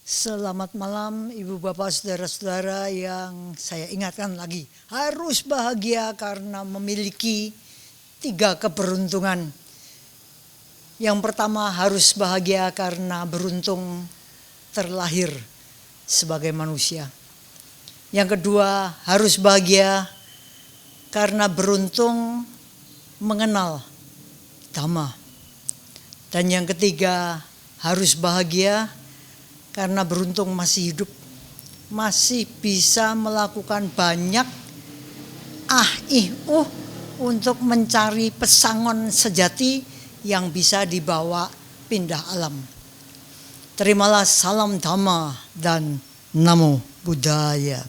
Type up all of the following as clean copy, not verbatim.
Selamat malam Ibu Bapak Saudara-saudara yang saya ingatkan lagi. Harus bahagia karena memiliki 3 keberuntungan. Yang pertama harus bahagia karena beruntung terlahir sebagai manusia. Yang kedua harus bahagia karena beruntung mengenal Dhamma. Dan yang ketiga harus bahagia karena beruntung masih hidup, masih bisa melakukan banyak untuk mencari pesangon sejati yang bisa dibawa pindah alam. Terimalah salam Dhamma dan Namo Buddhaya.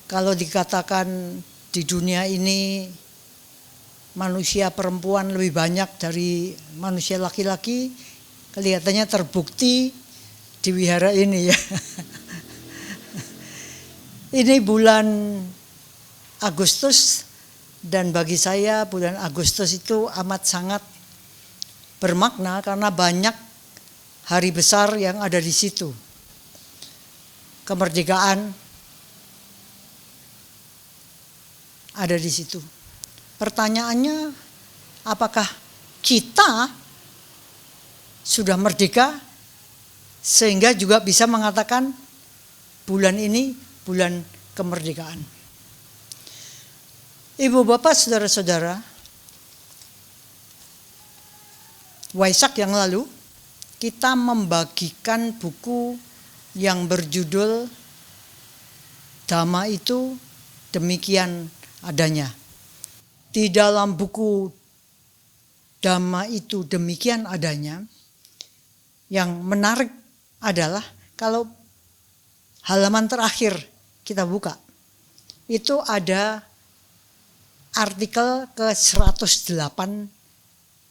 Kalau dikatakan di dunia ini manusia perempuan lebih banyak dari manusia laki-laki, kelihatannya terbukti di wihara ini ya. Ini bulan Agustus dan bagi saya bulan Agustus itu amat sangat bermakna karena banyak hari besar yang ada di situ. Kemerdekaan ada di situ. Pertanyaannya, apakah kita sudah merdeka sehingga juga bisa mengatakan bulan ini bulan kemerdekaan? Ibu bapak saudara-saudara, Waisak yang lalu kita membagikan buku yang berjudul Dhamma itu demikian adanya. Di dalam buku Dhamma itu demikian adanya, yang menarik adalah kalau halaman terakhir kita buka, itu ada artikel ke-108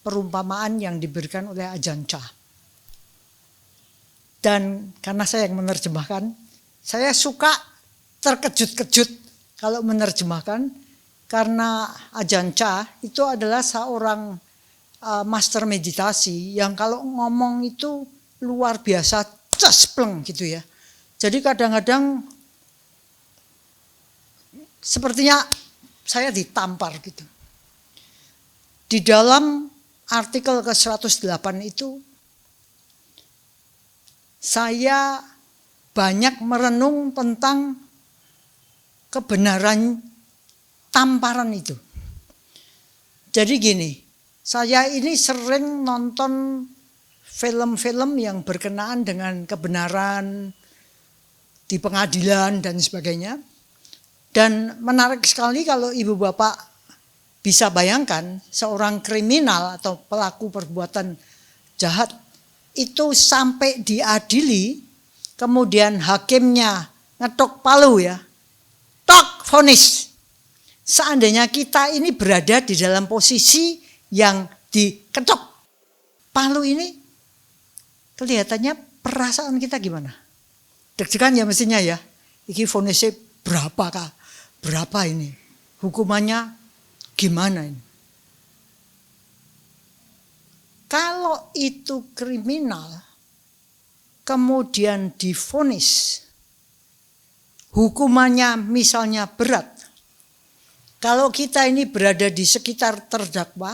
perumpamaan yang diberikan oleh Ajahn Chah. Dan karena saya yang menerjemahkan, saya suka terkejut-kejut kalau menerjemahkan. Karena Ajahn Chah itu adalah seorang master meditasi yang kalau ngomong itu luar biasa cespleng gitu ya. Jadi kadang-kadang sepertinya saya ditampar gitu. Di dalam artikel ke-108 itu saya banyak merenung tentang kebenaran tamparan itu. Jadi gini, saya ini sering nonton film-film yang berkenaan dengan kebenaran di pengadilan dan sebagainya. Dan menarik sekali kalau ibu bapak bisa bayangkan seorang kriminal atau pelaku perbuatan jahat itu sampai diadili, kemudian hakimnya ngetok palu ya, tok vonis. Seandainya kita ini berada di dalam posisi yang diketok palu ini, kelihatannya perasaan kita gimana? Deg-degan ya mestinya ya. Iki vonisnya berapa kah? Berapa ini? Hukumannya gimana ini? Kalau itu kriminal, kemudian divonis, hukumannya misalnya berat. Kalau kita ini berada di sekitar terdakwa,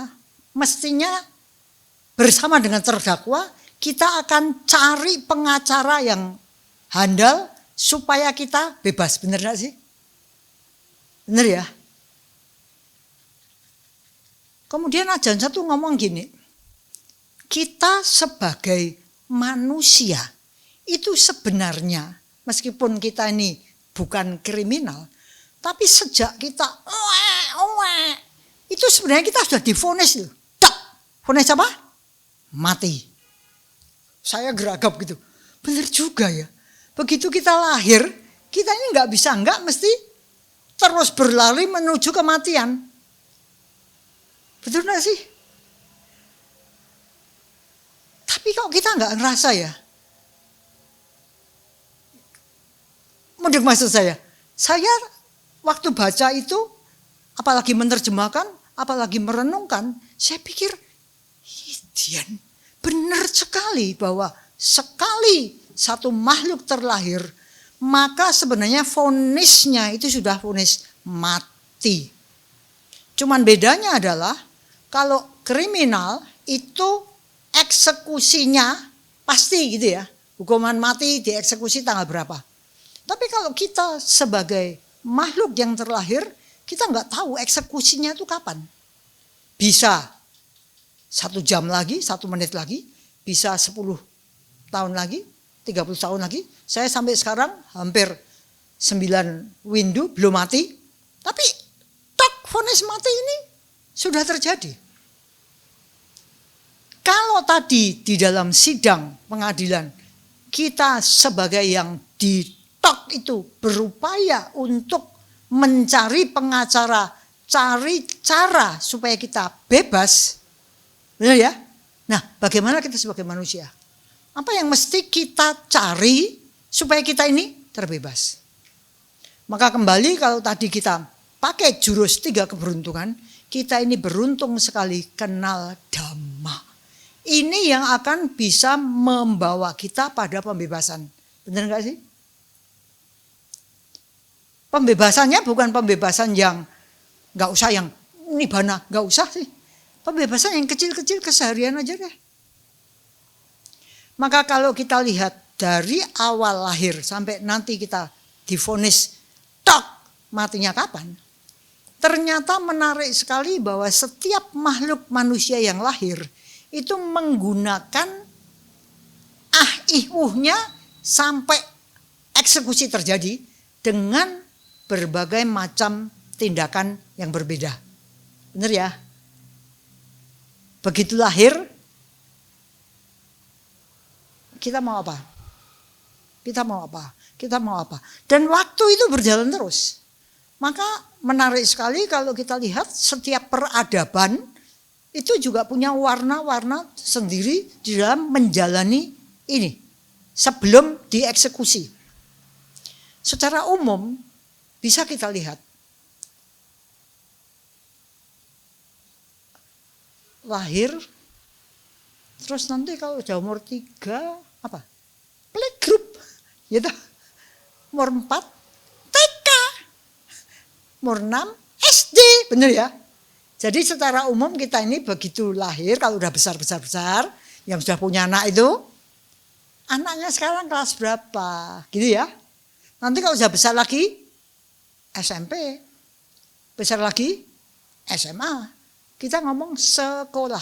mestinya bersama dengan terdakwa, kita akan cari pengacara yang handal supaya kita bebas. Bener gak sih? Bener ya? Kemudian Ajahn satu ngomong gini, kita sebagai manusia itu sebenarnya, meskipun kita ini bukan kriminal, tapi sejak kita itu sebenarnya kita sudah divonis loh. Vonis apa? Mati. Saya geragap gitu. Benar juga ya. Begitu kita lahir, kita ini nggak bisa mesti terus berlari menuju kematian. Betul nggak sih? Tapi kok kita nggak ngerasa ya? Mending maksud saya waktu baca itu, apalagi menerjemahkan, apalagi merenungkan, saya pikir Dian, benar sekali bahwa sekali satu makhluk terlahir, maka sebenarnya vonisnya itu sudah vonis mati. Cuman bedanya adalah kalau kriminal itu eksekusinya pasti gitu ya. Hukuman mati dieksekusi tanggal berapa. Tapi kalau kita sebagai makhluk yang terlahir, kita nggak tahu eksekusinya itu kapan. Bisa 1 jam lagi, 1 menit lagi, bisa 10 tahun lagi, 30 tahun lagi. Saya sampai sekarang hampir 9 windu belum mati. Tapi tok vonis mati ini sudah terjadi. Kalau tadi di dalam sidang pengadilan kita sebagai yang ditok itu berupaya untuk mencari pengacara, cari cara supaya kita bebas. Benar ya? Nah, bagaimana kita sebagai manusia? Apa yang mesti kita cari supaya kita ini terbebas? Maka kembali kalau tadi kita pakai jurus 3 keberuntungan, kita ini beruntung sekali kenal Dhamma. Ini yang akan bisa membawa kita pada pembebasan. Benar enggak sih? Pembebasannya bukan pembebasan yang enggak usah yang nibana, enggak usah sih. Pembebasan yang kecil-kecil keseharian aja deh. Maka kalau kita lihat dari awal lahir sampai nanti kita divonis tok matinya kapan, ternyata menarik sekali bahwa setiap makhluk manusia yang lahir itu menggunakan ihnya sampai eksekusi terjadi dengan berbagai macam tindakan yang berbeda. Benar ya? Begitu lahir, kita mau apa? Kita mau apa? Kita mau apa? Dan waktu itu berjalan terus. Maka menarik sekali kalau kita lihat setiap peradaban itu juga punya warna-warna sendiri di dalam menjalani ini sebelum dieksekusi. Secara umum bisa kita lihat lahir, terus nanti kalau udah umur 3 apa? Playgroup, gitu. Umur 4 TK, umur 6 SD, bener ya? Jadi secara umum kita ini begitu lahir, kalau udah besar-besar, yang sudah punya anak itu, anaknya sekarang kelas berapa, gitu ya? Nanti kalau sudah besar lagi, SMP, besar lagi, SMA. Kita ngomong sekolah.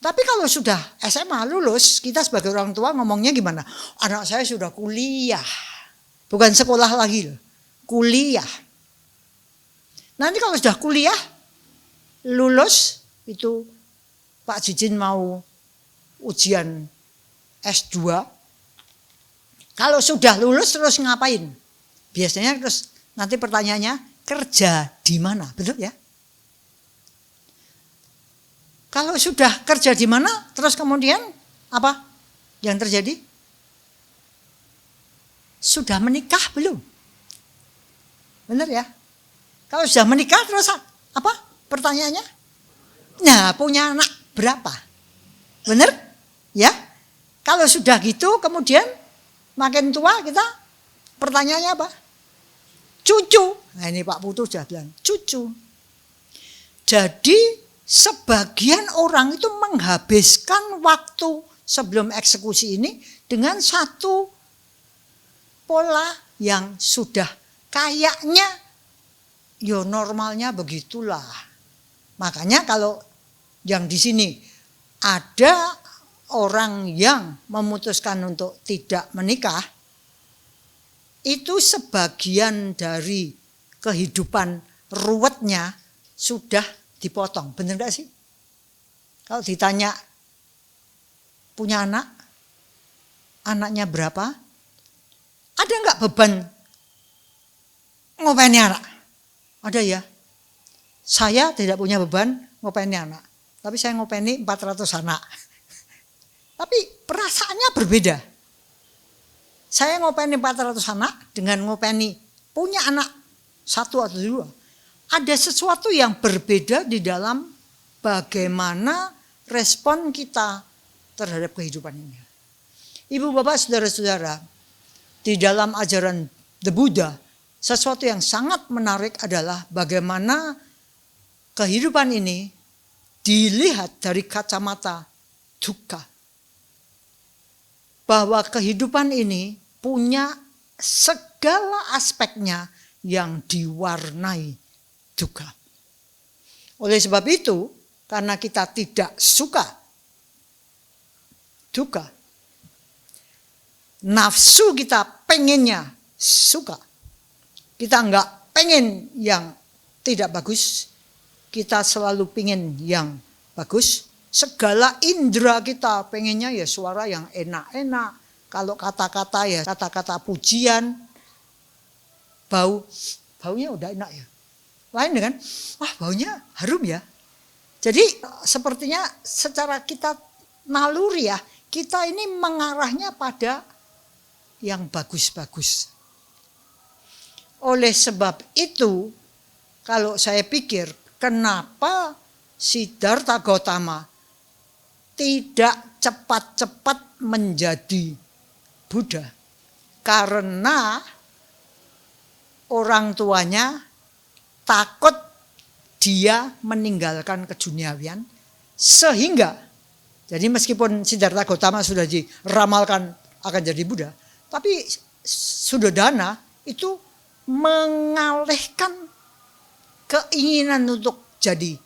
Tapi kalau sudah SMA lulus, kita sebagai orang tua ngomongnya gimana? Anak saya sudah kuliah. Bukan sekolah lagi, kuliah. Nanti kalau sudah kuliah, lulus, itu Pak Jijin mau ujian S2. Kalau sudah lulus terus ngapain? Biasanya terus nanti pertanyaannya, kerja di mana? Betul ya? Kalau sudah kerja di mana, terus kemudian apa yang terjadi? Sudah menikah belum? Benar ya? Kalau sudah menikah terus apa pertanyaannya? Nah, punya anak berapa? Benar? Ya? Kalau sudah gitu kemudian makin tua kita pertanyaannya apa? Cucu. Nah, ini Pak Putu sudah bilang, cucu. Jadi sebagian orang itu menghabiskan waktu sebelum eksekusi ini dengan satu pola yang sudah kayaknya yo normalnya begitulah. Makanya kalau yang di sini ada orang yang memutuskan untuk tidak menikah, itu sebagian dari kehidupan ruwetnya sudah dipotong, bener gak sih? Kalau ditanya punya anak, anaknya berapa? Ada nggak beban ngopeni anak? Ada ya. Saya tidak punya beban ngopeni anak, tapi saya ngopeni 400 anak. Tapi perasaannya berbeda. Saya ngopeni 400 anak dengan ngopeni punya anak 1 atau 2. Ada sesuatu yang berbeda di dalam bagaimana respon kita terhadap kehidupan ini. Ibu bapak saudara-saudara, di dalam ajaran The Buddha, sesuatu yang sangat menarik adalah bagaimana kehidupan ini dilihat dari kacamata dukkha. Bahwa kehidupan ini punya segala aspeknya yang diwarnai dukkha. Oleh sebab itu, karena kita tidak suka dukkha, nafsu kita pengennya suka. Kita enggak pengen yang tidak bagus, kita selalu pengen yang bagus. Segala indera kita pengennya ya suara yang enak-enak. Kalau kata-kata ya kata-kata pujian. Baunya udah enak ya. Lain dengan, wah baunya harum ya. Jadi sepertinya secara kita naluri ya, kita ini mengarahnya pada yang bagus-bagus. Oleh sebab itu, kalau saya pikir kenapa Siddhartha Gautama tidak cepat-cepat menjadi Buddha? Karena orang tuanya takut dia meninggalkan keduniawian, sehingga jadi meskipun Siddhartha Gautama sudah diramalkan akan jadi Buddha, tapi Suddhodana itu mengalihkan keinginan untuk jadi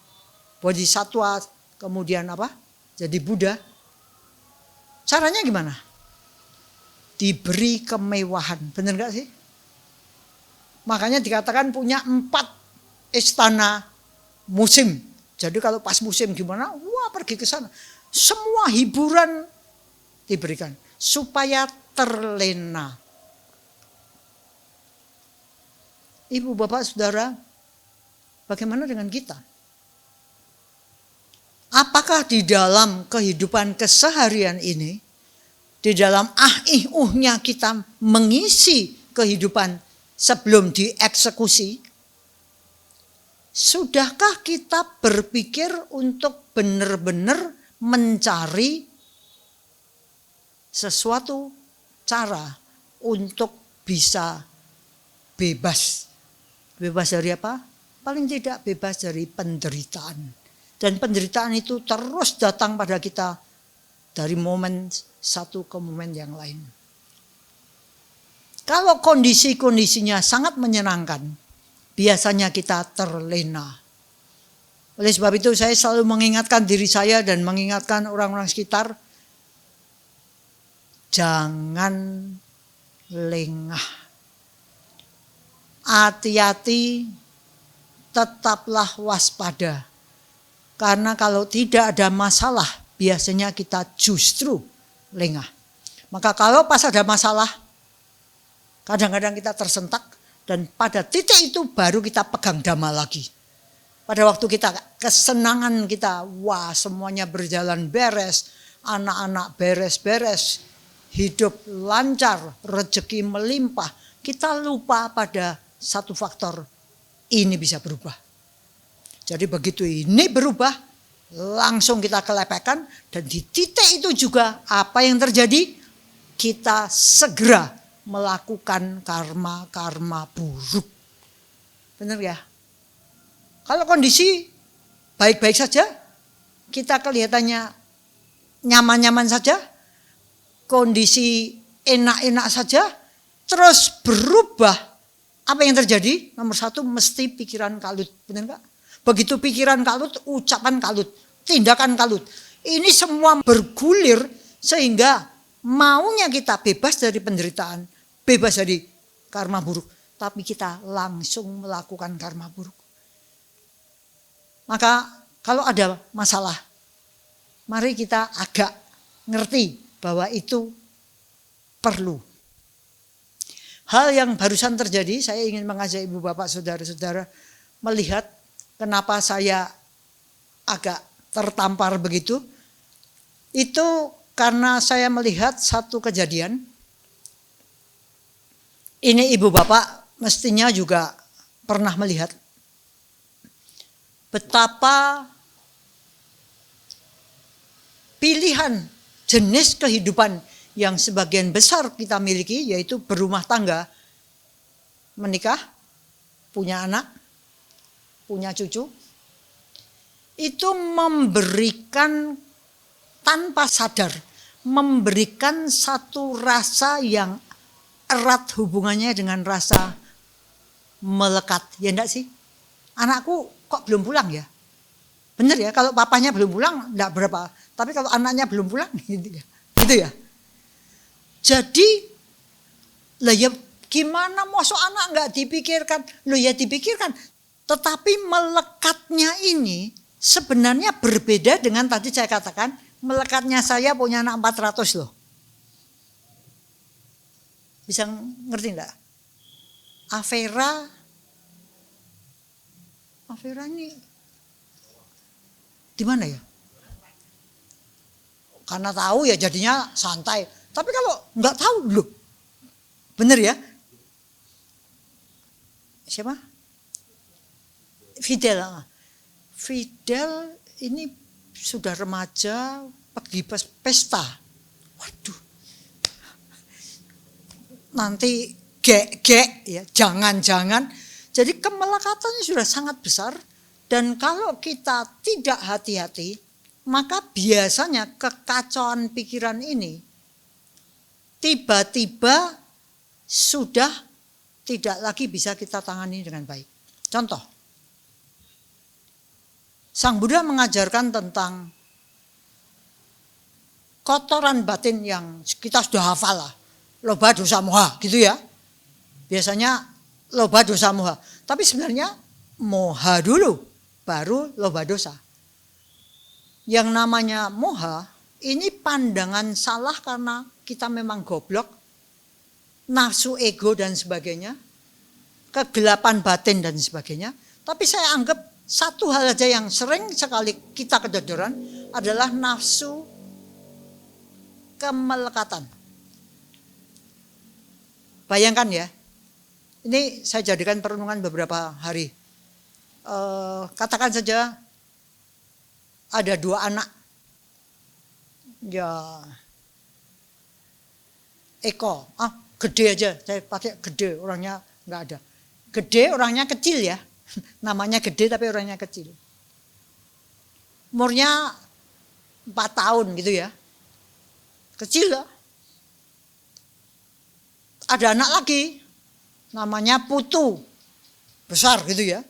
bodhisattva, kemudian apa? Jadi Buddha. Caranya gimana? Diberi kemewahan, benar gak sih? Makanya dikatakan punya 4 istana musim. Jadi kalau pas musim gimana? Wah pergi ke sana. Semua hiburan diberikan supaya terlena. Ibu bapak saudara, bagaimana dengan kita? Apakah di dalam kehidupan keseharian ini, di dalam uhnya kita mengisi kehidupan sebelum dieksekusi? Sudahkah kita berpikir untuk benar-benar mencari sesuatu cara untuk bisa bebas? Bebas dari apa? Paling tidak bebas dari penderitaan. Dan penderitaan itu terus datang pada kita dari momen satu ke momen yang lain. Kalau kondisi-kondisinya sangat menyenangkan, biasanya kita terlena. Oleh sebab itu saya selalu mengingatkan diri saya dan mengingatkan orang-orang sekitar, jangan lengah. Hati-hati, tetaplah waspada. Karena kalau tidak ada masalah, biasanya kita justru lengah. Maka kalau pas ada masalah, kadang-kadang kita tersentak, dan pada titik itu baru kita pegang dhamma lagi. Pada waktu kita kesenangan kita, wah semuanya berjalan beres, anak-anak beres-beres, hidup lancar, rezeki melimpah. Kita lupa pada satu faktor, ini bisa berubah. Jadi begitu ini berubah, langsung kita kelepekkan, dan di titik itu juga apa yang terjadi? Kita segera melakukan karma-karma buruk. Benar ya? Kalau kondisi baik-baik saja, kita kelihatannya nyaman-nyaman saja, kondisi enak-enak saja, terus berubah. Apa yang terjadi? Nomor 1 mesti pikiran kalut. Benar enggak? Begitu pikiran kalut, ucapan kalut, tindakan kalut. Ini semua bergulir sehingga maunya kita bebas dari penderitaan, bebas dari karma buruk. Tapi kita langsung melakukan karma buruk. Maka kalau ada masalah, mari kita agak ngerti bahwa itu perlu. Hal yang barusan terjadi, saya ingin mengajak ibu bapak saudara-saudara melihat kenapa saya agak tertampar begitu. Itu karena saya melihat satu kejadian. Ini ibu bapak mestinya juga pernah melihat betapa pilihan jenis kehidupan yang sebagian besar kita miliki, yaitu berumah tangga, menikah, punya anak, punya cucu, itu memberikan tanpa sadar, memberikan satu rasa yang erat hubungannya dengan rasa melekat. Ya enggak sih? Anakku kok belum pulang ya? Bener ya, kalau papanya belum pulang enggak berapa. Tapi kalau anaknya belum pulang gitu ya. Gitu ya. Jadi lah ya gimana mosok anak enggak dipikirkan? Loh ya dipikirkan. Tetapi melekatnya ini sebenarnya berbeda dengan tadi saya katakan, melekatnya saya punya anak 400 loh. Bisa ngerti enggak? Avera ini di mana ya? Karena tahu ya jadinya santai. Tapi kalau nggak tahu loh, bener ya? Siapa? Fidel ini sudah remaja pergi pesta. Waduh. Nanti gek ya, jangan-jangan. Jadi kemelekatannya sudah sangat besar. Dan kalau kita tidak hati-hati, maka biasanya kekacauan pikiran ini tiba-tiba sudah tidak lagi bisa kita tangani dengan baik. Contoh, Sang Buddha mengajarkan tentang kotoran batin yang kita sudah hafal lah. Loba dosa moha gitu ya. Biasanya loba dosa moha. Tapi sebenarnya moha dulu, baru loba dosa. Yang namanya moha, ini pandangan salah karena kita memang goblok, nafsu ego dan sebagainya, kegelapan batin dan sebagainya. Tapi saya anggap satu hal saja yang sering sekali kita kedodoran adalah nafsu kemelekatan. Bayangkan ya, ini saya jadikan perenungan beberapa hari. Katakan saja ada 2 anak. Ya, Eko, gede aja, saya pakai gede, orangnya nggak ada. Gede, orangnya kecil ya, namanya gede tapi orangnya kecil. Umurnya 4 tahun gitu ya, kecil lah. Ada anak lagi, namanya Putu, besar gitu ya.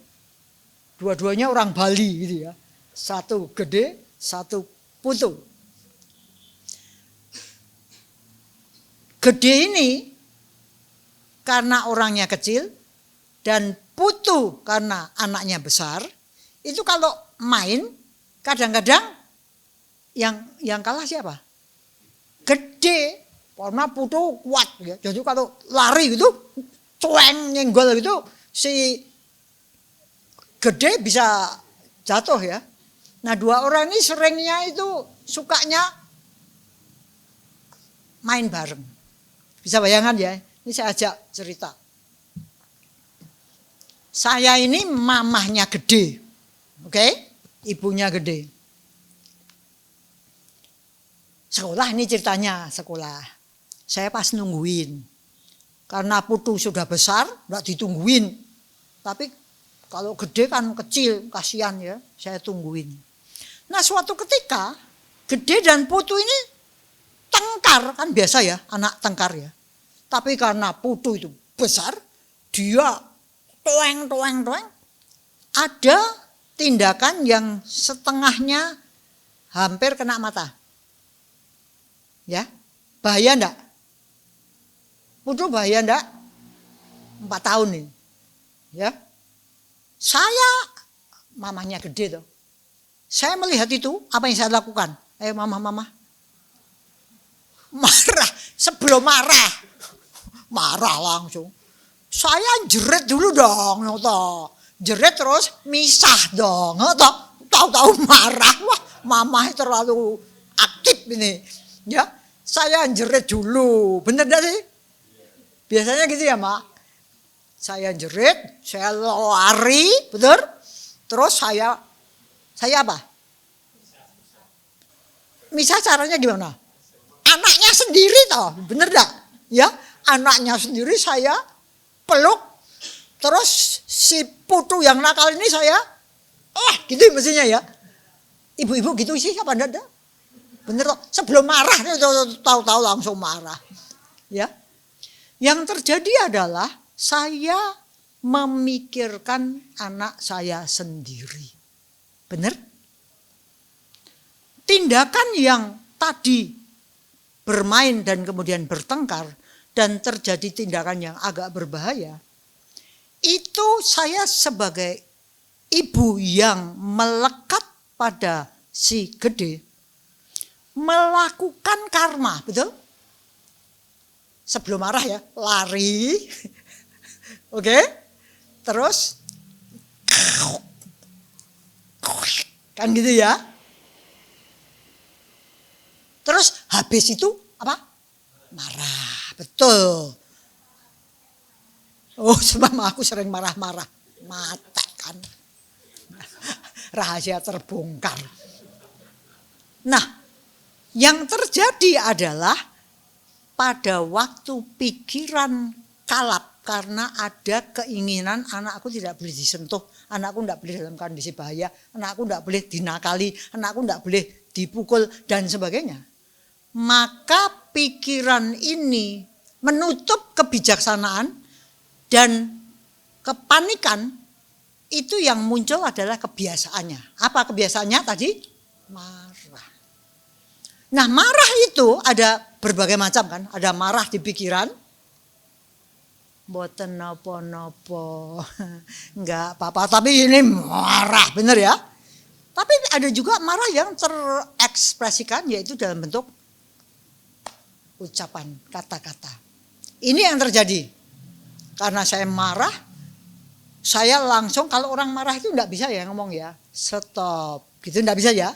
Dua-duanya orang Bali gitu ya. Satu gede, satu Putu. Gede ini karena orangnya kecil dan Putu karena anaknya besar. Itu kalau main kadang-kadang yang kalah siapa? Gede. Karena Putu kuat ya. Jadi kalau lari gitu, cueng nyenggol gitu, si gede bisa jatuh ya. Nah 2 orang ini seringnya itu sukanya main bareng. Bisa bayangkan ya, ini saya ajak cerita. Saya ini mamahnya gede, oke? Ibunya gede. Sekolah ini ceritanya, sekolah. Saya pas nungguin. Karena Putu sudah besar, enggak ditungguin. Tapi kalau gede kan kecil, kasihan ya, saya tungguin. Nah suatu ketika, gede dan Putu ini tengkar, kan biasa ya, anak tengkar ya. Tapi karena Putu itu besar, dia toeng. Ada tindakan yang setengahnya hampir kena mata. Ya, bahaya enggak? Putu bahaya enggak? 4 tahun nih. Ya. Saya mamanya gede tuh. Saya melihat itu, apa yang saya lakukan? Ayo mama. Marah, sebelum marah langsung. Saya jerit dulu dong, jerit terus misah dong, tahu marah, wah mama terlalu aktif ini, ya. Saya jerit dulu, bener gak sih? Biasanya gitu ya mak. Saya jerit, saya lari, betul? Terus saya apa? Misal caranya gimana? Anaknya sendiri toh, bener gak? Ya, anaknya sendiri saya peluk, terus si putu yang nakal ini saya, gitu mestinya ya. Ibu-ibu gitu sih, apa enggak? Bener toh, sebelum marah, tahu-tahu langsung marah. Ya, yang terjadi adalah saya memikirkan anak saya sendiri. Bener? Tindakan yang tadi bermain dan kemudian bertengkar dan terjadi tindakan yang agak berbahaya, itu saya sebagai ibu yang melekat pada si gede melakukan karma, betul? Sebelum marah ya, lari. Oke? Terus kan gitu ya. Terus habis itu apa? Marah, betul. Oh, sebab aku sering marah-marah. Mata kan. Rahasia terbongkar. Nah, yang terjadi adalah pada waktu pikiran kalap karena ada keinginan anakku tidak boleh disentuh, anakku tidak boleh dalam kondisi bahaya, anakku tidak boleh dinakali, anakku tidak boleh dipukul dan sebagainya. Maka pikiran ini menutup kebijaksanaan dan kepanikan, itu yang muncul adalah kebiasaannya. Apa kebiasaannya tadi? Marah. Nah, marah itu ada berbagai macam kan. Ada marah di pikiran. Mboten napa-napa. Enggak apa-apa, tapi ini marah, benar ya? Tapi ada juga marah yang terekspresikan, yaitu dalam bentuk ucapan, kata-kata. Ini yang terjadi. Karena saya marah, saya langsung, kalau orang marah itu enggak bisa ya ngomong ya, stop, gitu enggak bisa ya.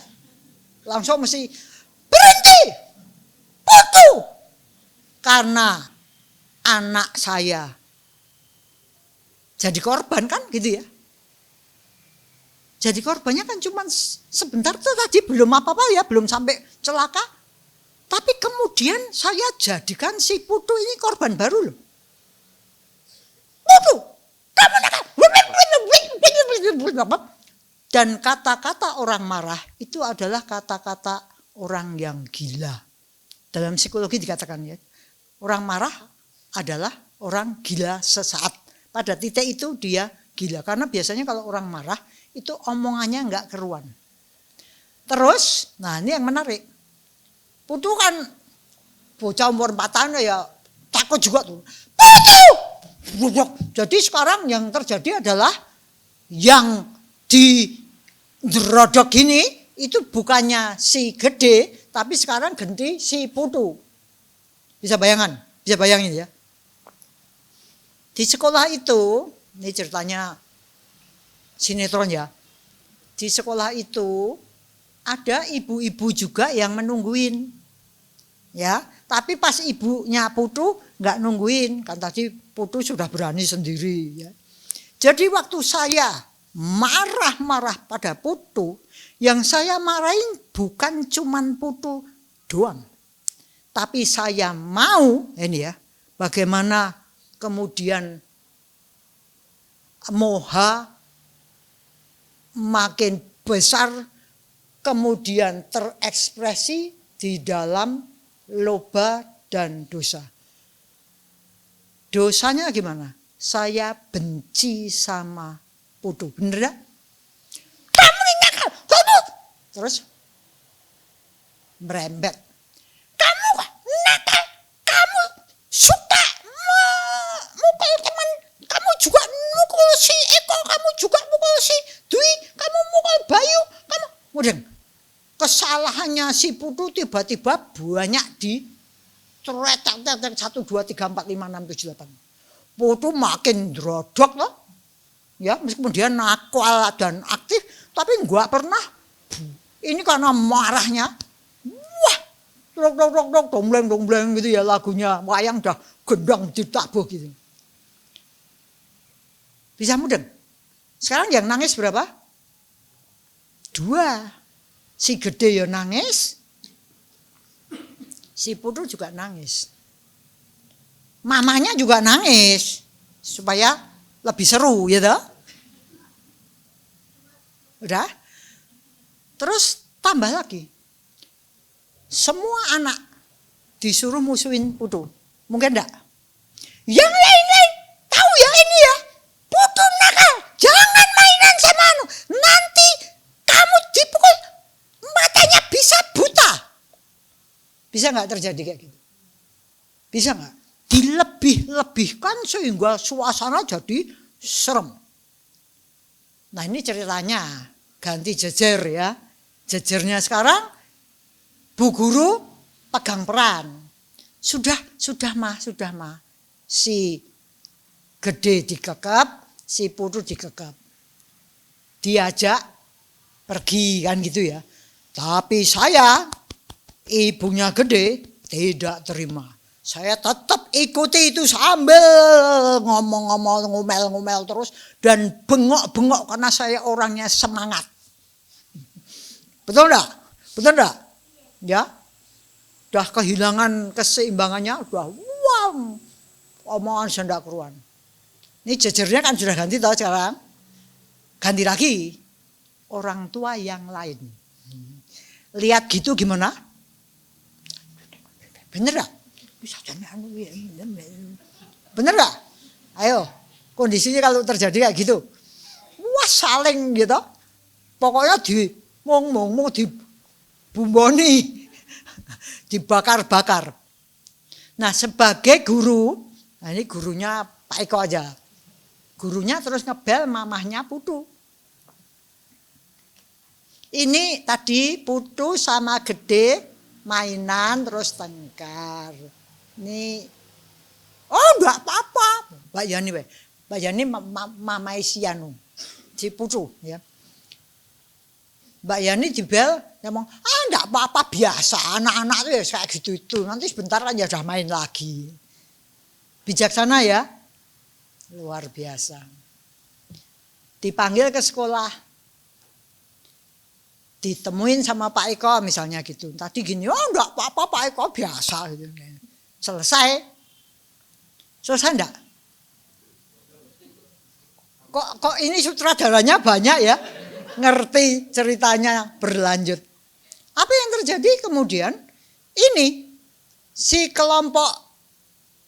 Langsung mesti berhenti, putu. Karena anak saya jadi korban kan gitu ya. Jadi korbannya kan cuma sebentar tuh tadi, belum apa-apa ya, belum sampai celaka. Tapi kemudian saya jadikan si putu ini korban baru loh. Putu, kamu nakal. Dan kata-kata orang marah itu adalah kata-kata orang yang gila. Dalam psikologi dikatakan ya, orang marah adalah orang gila sesaat. Pada titik itu dia gila. Karena biasanya kalau orang marah itu omongannya enggak keruan. Terus, nah ini yang menarik. Putu kan bocah umur 4 tahun ya takut juga tuh. Putu! Jadi sekarang yang terjadi adalah yang di drodok ini itu bukannya si gede, tapi sekarang ganti si putu. Bisa bayangin ya. Di sekolah itu, ini ceritanya sinetron ya. Di sekolah itu ada ibu-ibu juga yang menungguin. Ya, tapi pas ibunya putu nggak nungguin, kan tadi putu sudah berani sendiri ya. Jadi waktu saya marah-marah pada putu, yang saya marahin bukan cuman putu doang. Tapi saya mau, ini ya, bagaimana kemudian moha makin besar, kemudian terekspresi di dalam loba dan dosa. Dosanya gimana? Saya benci sama putu, bener gak? Kamu ini nakal, kamu! Terus merembet. Kamu nakal, kamu suka mukul teman, kamu juga mukul si Eko, kamu juga mukul si Dwi, kamu mukul Bayu, kamu. Kemudian kesalahannya si putu tiba-tiba banyak di teretak 1, 2, 3, 4, 5, 6, 7, 8. Putu makin drodok loh. Ya, meskipun dia nakal dan aktif, tapi enggak pernah. Ini karena marahnya. Wah, dok, dombleng gitu ya lagunya. Wayang dah gendang ditabuh gitu. Bisa mudeng? Sekarang yang nangis berapa? 2. Si gede ya nangis, Si Putu juga nangis. Mamanya juga nangis supaya lebih seru, ya toh? Udah. Terus tambah lagi. Semua anak disuruh musuhin Putu. Mungkin enggak? Yang lain-lain tahu ya ini ya. Putu nakal. Jangan mainan sama anu. Nanti kamu dipukul matanya bisa buta. Bisa enggak terjadi kayak gitu? Bisa enggak? Dilebih-lebihkan sehingga suasana jadi serem. Nah ini ceritanya ganti jejer ya. Jejernya sekarang Bu Guru pegang peran. Sudah mah. Si Gede dikekep, si Putu dikekep. Diajak pergi kan gitu ya. Tapi saya, ibunya Gede, tidak terima. Saya tetap ikuti itu sambil ngomong-ngomong, ngomel-ngomel terus. Dan bengok-bengok karena saya orangnya semangat. Betul enggak? Ya. Udah kehilangan keseimbangannya, udah wow. Omongan sendak keruan. Ini jejernya kan sudah ganti tahu sekarang. Ganti lagi. Orang tua yang lain. Lihat gitu gimana? Bener gak? Bener gak? Ayo. Kondisinya kalau terjadi kayak gitu. Wah saling gitu. Pokoknya mong di bumboni. Dibakar-bakar. Nah sebagai guru, nah ini gurunya Pak Eko aja. Gurunya terus ngebel mamahnya Putu. Ini tadi Putu sama Gede mainan terus tengkar. Ini, oh enggak apa-apa. Mbak Yani mamai si anu, si Putu ya. Mbak Yani dibel ngomong, enggak apa-apa biasa, anak-anak itu ya kayak gitu itu. Nanti sebentar aja udah main lagi. Bijaksana ya, luar biasa. Dipanggil ke sekolah, ditemuin sama Pak Eko misalnya gitu. Tadi gini, oh enggak apa-apa Pak Eko biasa gitu. Selesai enggak? Kok ini sutradaranya banyak ya? Ngerti ceritanya berlanjut. Apa yang terjadi kemudian? Ini si kelompok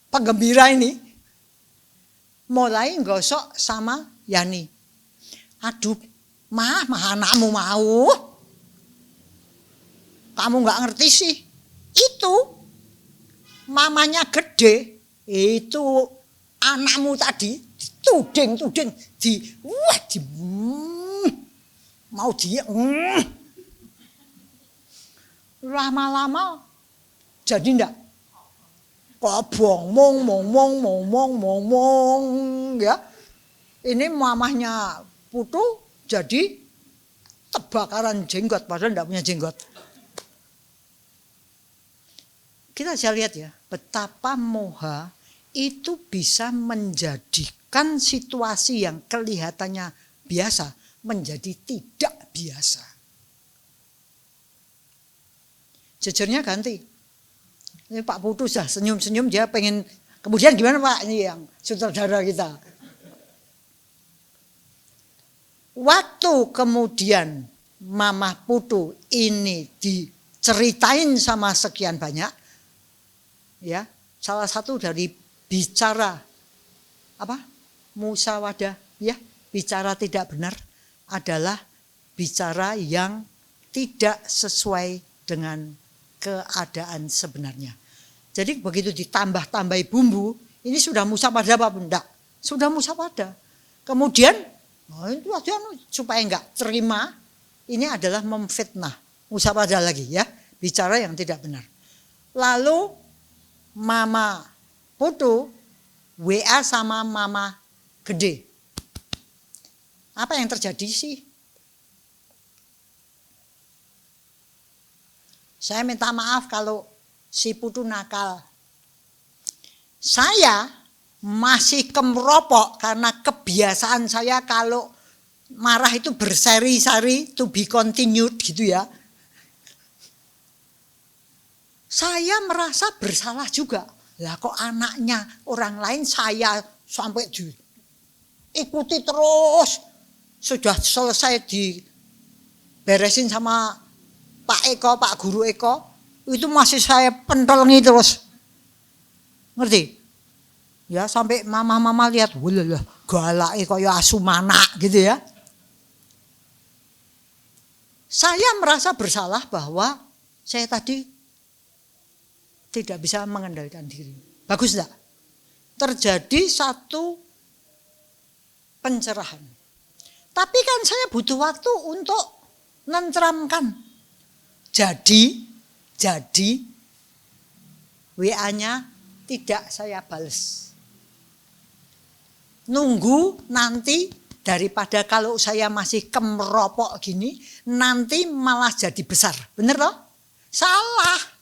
penggembira ini mulai gosok sama Yani. Aduh, mah anakmu mau. Kamu nggak ngerti sih. Itu mamanya Gede, itu anakmu tadi tuding mau dia lama-lama jadi ndak kobong mong ya. Ini mamahnya Putu jadi tebakaran jenggot padahal ndak punya jenggot. Kita bisa lihat ya betapa moha itu bisa menjadikan situasi yang kelihatannya biasa menjadi tidak biasa. Jejernya ganti. Ini Pak Putu sudah senyum-senyum dia pengen. Kemudian gimana Pak ini yang sutradara kita? Waktu kemudian Mama Putu ini diceritain sama sekian banyak, ya salah satu dari bicara apa musyawadah ya bicara tidak benar adalah bicara yang tidak sesuai dengan keadaan sebenarnya. Jadi begitu ditambah-tambahi bumbu, ini sudah musyawadah apa enggak? Sudah musyawadah. Kemudian itu supaya enggak terima, ini adalah memfitnah. Musyawadah lagi ya, bicara yang tidak benar. Lalu Mama Putu WA sama Mama Gede. Apa yang terjadi sih? Saya minta maaf kalau si Putu nakal. Saya masih kemeropok karena kebiasaan saya kalau marah itu berseri-seri, to be continued gitu ya. saya merasa bersalah juga. Lah kok anaknya orang lain saya sampai diikuti terus. Sudah selesai diberesin sama Pak Eko, Pak Guru Eko, itu masih saya pentelengi terus. Ngerti? Ya sampai mama-mama lihat, wah galak kaya asu manak gitu ya. Saya merasa bersalah bahwa saya tadi tidak bisa mengendalikan diri. Bagus enggak? Terjadi satu pencerahan. Tapi kan saya butuh waktu untuk nenteramkan. Jadi WA-nya tidak saya bales. Nunggu nanti daripada kalau saya masih kemeropok gini, nanti malah jadi besar. Bener loh? Salah.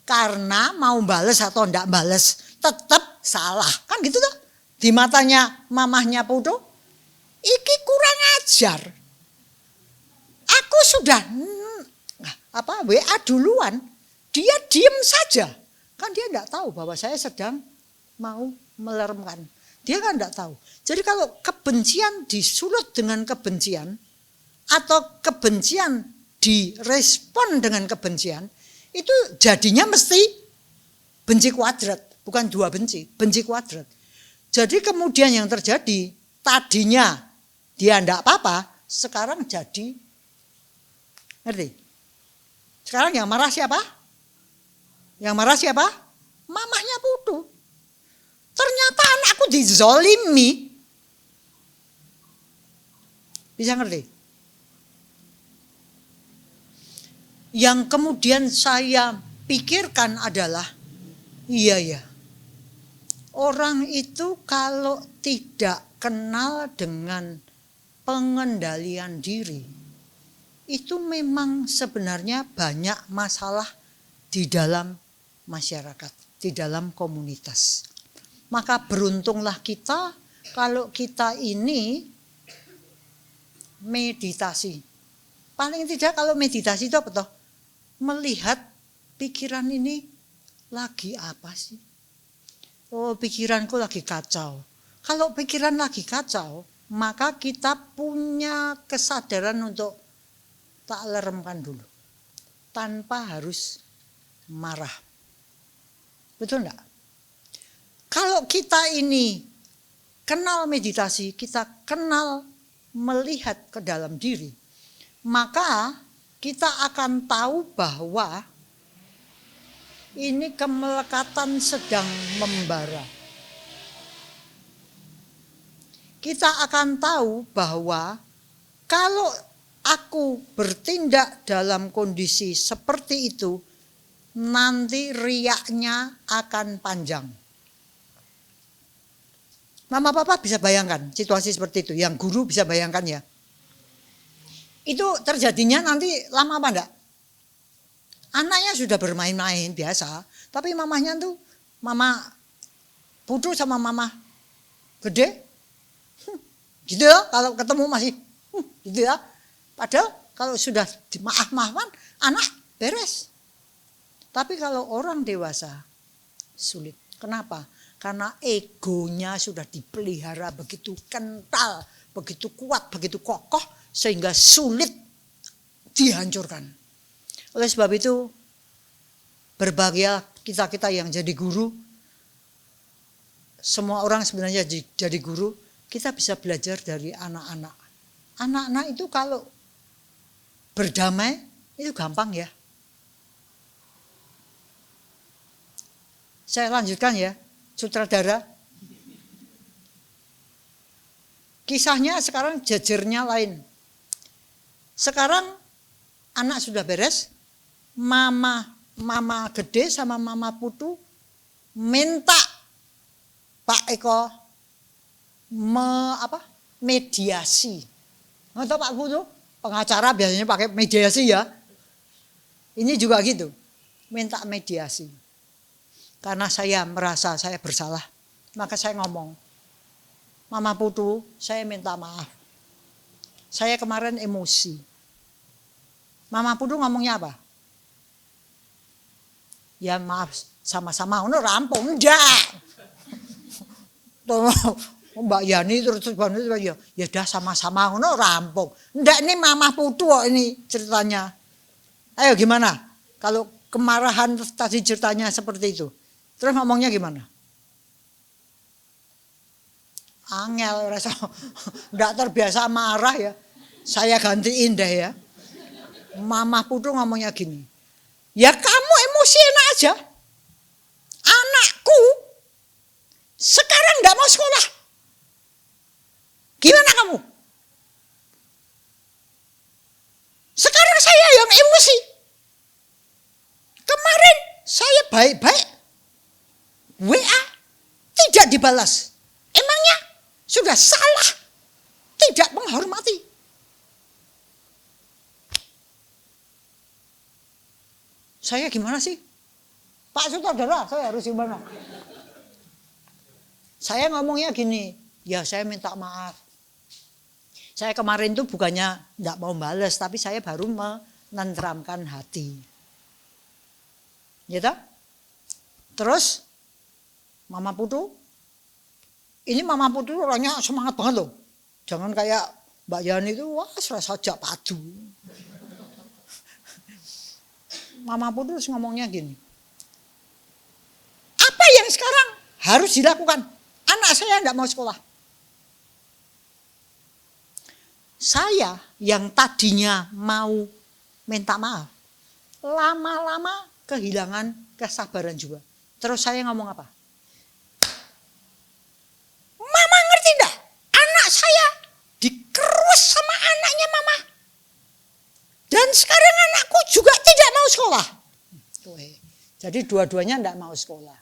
Karena mau bales atau enggak bales, tetap salah. Kan gitu tuh. Di matanya mamahnya Putu, iki kurang ajar. Aku sudah WA duluan, dia diem saja. Kan dia enggak tahu bahwa saya sedang mau meleremkan. Dia kan enggak tahu. Jadi kalau kebencian disulut dengan kebencian atau kebencian direspon dengan kebencian, itu jadinya mesti benci kuadrat, bukan dua benci kuadrat. Jadi kemudian yang terjadi, tadinya dia enggak apa-apa, sekarang jadi, ngerti? Sekarang yang marah siapa? Yang marah siapa? Mamahnya Putu. Ternyata anakku dizolimi. Bisa ngerti? Yang kemudian saya pikirkan adalah, iya ya, orang itu kalau tidak kenal dengan pengendalian diri, itu memang sebenarnya banyak masalah di dalam masyarakat, di dalam komunitas. Maka beruntunglah kita kalau kita ini meditasi. Paling tidak kalau meditasi itu apa toh? Melihat pikiran ini lagi apa sih? Oh, pikiranku lagi kacau. Kalau pikiran lagi kacau, maka kita punya kesadaran untuk tak leremkan dulu. Tanpa harus marah. Betul enggak? Kalau kita ini kenal meditasi, kita kenal melihat ke dalam diri, maka kita akan tahu bahwa ini kemelekatan sedang membara. Kita akan tahu bahwa kalau aku bertindak dalam kondisi seperti itu, nanti riaknya akan panjang. Mama papa bisa bayangkan situasi seperti itu. Yang guru bisa bayangkan ya. Itu terjadinya nanti lama apa enggak? Anaknya sudah bermain-main biasa. Tapi mamahnya tuh, mama Putu sama mama gede. Gitu ya, kalau ketemu masih gitu ya. Padahal kalau sudah maaf-maafan, anak beres. Tapi kalau orang dewasa, sulit. Kenapa? Karena egonya sudah dipelihara begitu kental, begitu kuat, begitu kokoh, sehingga sulit dihancurkan. Oleh sebab itu, berbahagia kita-kita yang jadi guru, semua orang sebenarnya jadi guru, kita bisa belajar dari anak-anak. Anak-anak itu kalau berdamai, itu gampang ya. Saya lanjutkan ya. Sutradara, kisahnya sekarang jajarnya lain. Sekarang anak sudah beres, mama gede sama mama Putu minta Pak Eko mediasi. Nggak tahu Pak Putu, pengacara biasanya pakai mediasi ya. Ini juga gitu, minta mediasi. Karena saya merasa saya bersalah, maka saya ngomong, Mama Putu, saya minta maaf. Saya kemarin emosi. Mama Putu ngomongnya apa? Ya maaf sama-sama ngono rampung ndak. Mbak Yani terus ya udah sama-sama ngono rampung. Ndak ini Mama Putu kok ini ceritanya. Ayo gimana? Kalau kemarahan tadi ceritanya seperti itu. Terus ngomongnya gimana? Angel rasa ndak terbiasa marah ya. Saya gantiin deh ya. Mama Putu ngomongnya gini. Ya kamu emosi enak aja. Anakku sekarang ndak mau sekolah. Gimana kamu? Sekarang saya yang emosi. Kemarin saya baik-baik. WA tidak dibalas. Emangnya sudah salah? Tidak menghormati. Saya gimana sih? Pak Sutradara, saya harus gimana? Saya ngomongnya gini, ya saya minta maaf. Saya kemarin tuh bukannya enggak mau balas, tapi saya baru menenteramkan hati. Gitu? Terus Mama Putu, ini Mama Putu orangnya semangat banget loh. Jangan kayak Mbak Yani itu, wah serasa jak padu. Mama Putu terus ngomongnya gini, apa yang sekarang harus dilakukan? Anak saya tidak mau sekolah. Saya yang tadinya mau minta maaf, lama-lama kehilangan kesabaran juga. Terus saya ngomong apa? Mama ngerti enggak? Anak saya dikerus sama anaknya Mama. Dan sekarang anakku juga tidak mau sekolah. Jadi dua-duanya tidak mau sekolah.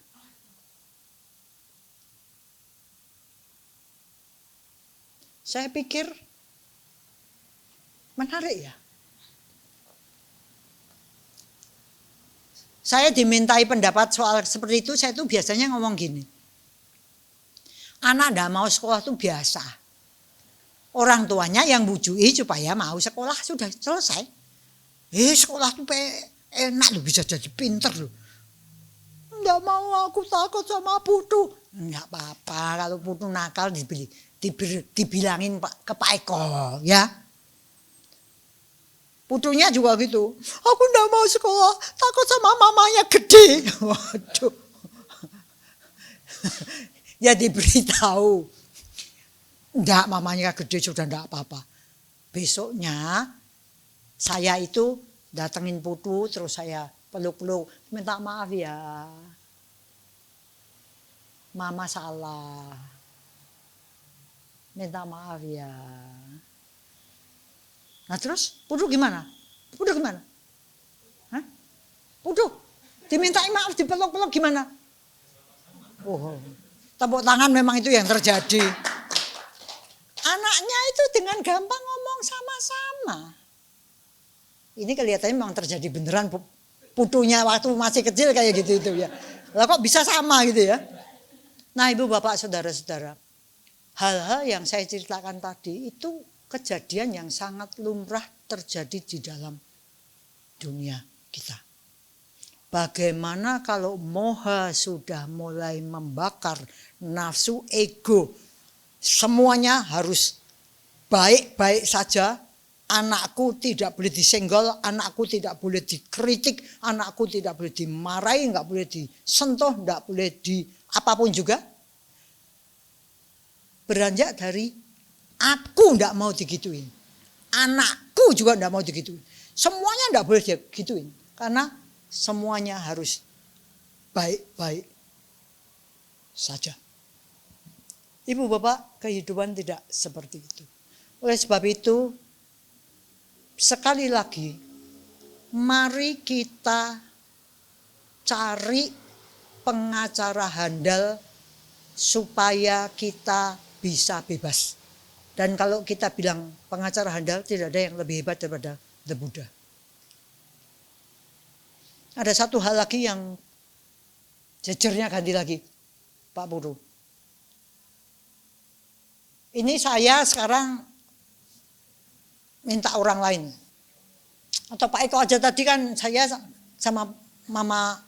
Saya pikir menarik ya. Saya dimintai pendapat soal seperti itu, saya tuh biasanya ngomong gini. Anak tidak mau sekolah itu biasa. Orang tuanya yang bujui supaya mau sekolah, sudah selesai. Sekolah tuh enak loh, bisa jadi pinter loh. Enggak mau, aku takut sama Putu. Enggak apa-apa kalau Putu nakal dibilangin ke Pak Eko ya. Putunya juga gitu. Aku enggak mau sekolah, takut sama mamanya gede. Waduh. Ya diberitahu. Enggak, mamanya gede sudah enggak apa-apa. Besoknya saya itu datengin Putu, terus saya peluk-peluk, minta maaf ya. Mama salah. Minta maaf ya. Nah terus Putu gimana? Putu gimana? Hah? Putu dimintai maaf, dipeluk-peluk gimana? Oh, tepuk tangan memang itu yang terjadi. Anaknya itu dengan gampang ngomong sama-sama. Ini kelihatannya memang terjadi beneran Putunya waktu masih kecil kayak gitu itu ya. Lah kok bisa sama gitu ya? Nah ibu bapak saudara-saudara, hal-hal yang saya ceritakan tadi itu kejadian yang sangat lumrah terjadi di dalam dunia kita. Bagaimana kalau moha sudah mulai membakar nafsu ego, semuanya harus baik-baik saja. Anakku tidak boleh disenggol, anakku tidak boleh dikritik, anakku tidak boleh dimarahi, nggak boleh disentuh, nggak boleh di apapun juga. Beranjak dari aku nggak mau digituin, anakku juga nggak mau digituin. Semuanya nggak boleh digituin, karena semuanya harus baik-baik saja. Ibu bapak, kehidupan tidak seperti itu. Oleh sebab itu, sekali lagi, mari kita cari pengacara handal supaya kita bisa bebas. Dan kalau kita bilang pengacara handal, tidak ada yang lebih hebat daripada The Buddha. Ada satu hal lagi yang jejernya ganti lagi, Pak Putu. Ini saya sekarang minta orang lain. Atau Pak Eko aja tadi kan saya sama Mama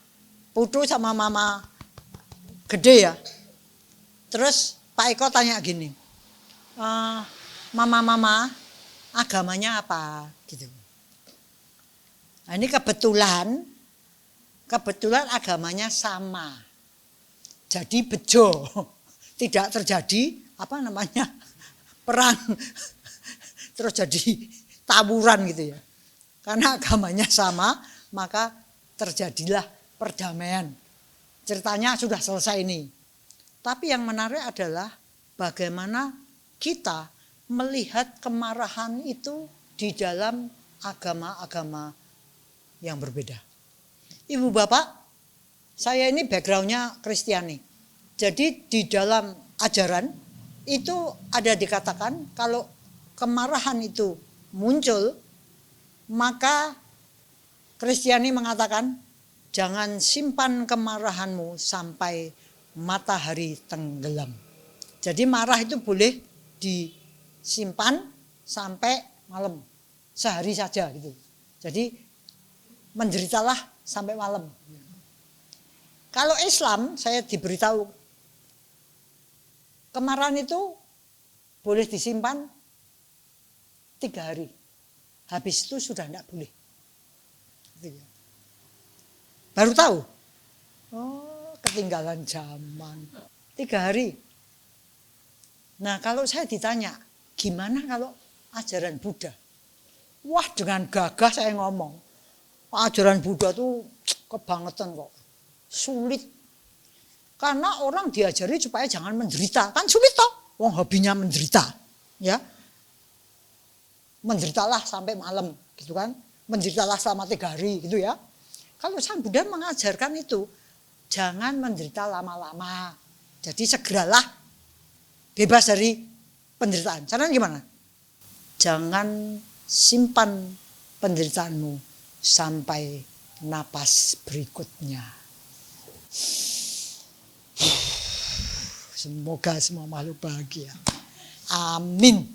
Putu sama mama gede ya. Terus Pak Eko tanya gini, mama agamanya apa gitu. Nah, ini kebetulan agamanya sama. Jadi bejo, tidak terjadi perang, terus jadi tawuran gitu ya. Karena agamanya sama, maka terjadilah perdamaian. Ceritanya sudah selesai ini. Tapi yang menarik adalah bagaimana kita melihat kemarahan itu di dalam agama-agama yang berbeda. Ibu bapak, saya ini backgroundnya Kristiani. Jadi di dalam ajaran itu ada dikatakan kalau kemarahan itu muncul, maka Kristiani mengatakan jangan simpan kemarahanmu sampai matahari tenggelam. Jadi marah itu boleh disimpan sampai malam, sehari saja gitu. Jadi menderitalah sampai malam. Kalau Islam, saya diberitahu kemarahan itu boleh disimpan 3 hari. Habis itu sudah tidak boleh. Baru tahu. Oh, ketinggalan zaman. 3 hari. Nah, kalau saya ditanya, gimana kalau ajaran Buddha? Wah, dengan gagah saya ngomong. Ajaran Buddha tuh kebangetan kok. Sulit. Karena orang diajari supaya jangan menderita. Kan sulit toh. Wong hobinya menderita. Ya. Menderitalah sampai malam gitu kan. Menderitalah selama 3 hari gitu ya. Kalau Sang Buddha mengajarkan itu, jangan menderita lama-lama. Jadi segeralah bebas dari penderitaan. Caranya gimana? Jangan simpan penderitaanmu sampai napas berikutnya. Semoga semua makhluk bahagia. Amin.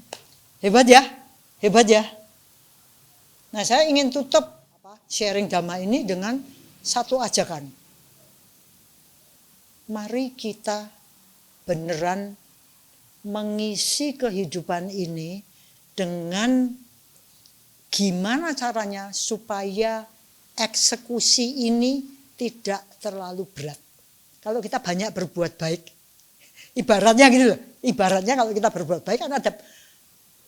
Hebat ya? Hebat ya? Nah, saya ingin tutup sharing Dhamma ini dengan satu ajakan. Mari kita beneran mengisi kehidupan ini dengan gimana caranya supaya eksekusi ini tidak terlalu berat. Kalau kita banyak berbuat baik, ibaratnya gitu loh. Ibaratnya kalau kita berbuat baik kan ada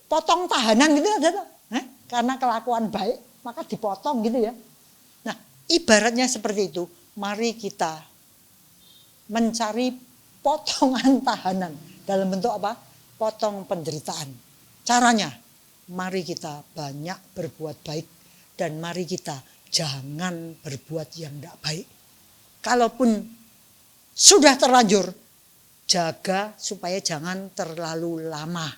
potong tahanan gitu ada. Karena kelakuan baik maka dipotong gitu ya. Nah, ibaratnya seperti itu. Mari kita mencari potongan tahanan dalam bentuk apa? Potong penderitaan. Caranya, mari kita banyak berbuat baik dan mari kita jangan berbuat yang tidak baik. Kalaupun sudah terlanjur, jaga supaya jangan terlalu lama.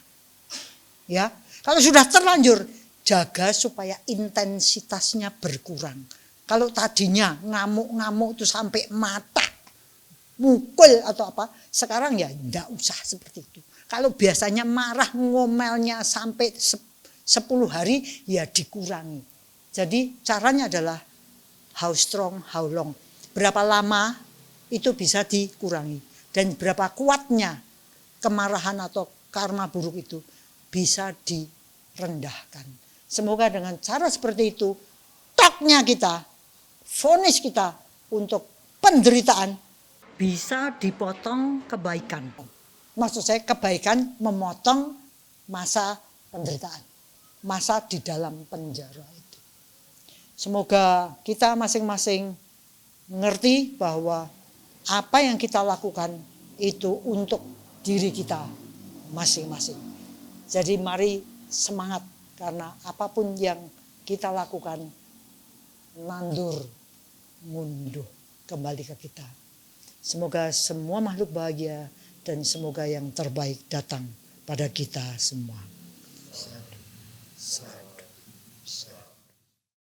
Ya, kalau sudah terlanjur, jaga supaya intensitasnya berkurang. Kalau tadinya ngamuk-ngamuk itu sampai mata, mukul atau apa, sekarang ya enggak usah seperti itu. Kalau biasanya marah ngomelnya sampai 10 hari, ya dikurangi. Jadi caranya adalah how strong, how long. Berapa lama itu bisa dikurangi. Dan berapa kuatnya kemarahan atau karma buruk itu bisa direndahkan. Semoga dengan cara seperti itu, toknya kita, vonis kita untuk penderitaan bisa dipotong kebaikan. Maksud saya kebaikan memotong masa penderitaan. Masa di dalam penjara itu. Semoga kita masing-masing mengerti bahwa apa yang kita lakukan itu untuk diri kita masing-masing. Jadi mari semangat. Karena apapun yang kita lakukan, nandur, ngunduh kembali ke kita. Semoga semua makhluk bahagia dan semoga yang terbaik datang pada kita semua. Sadu.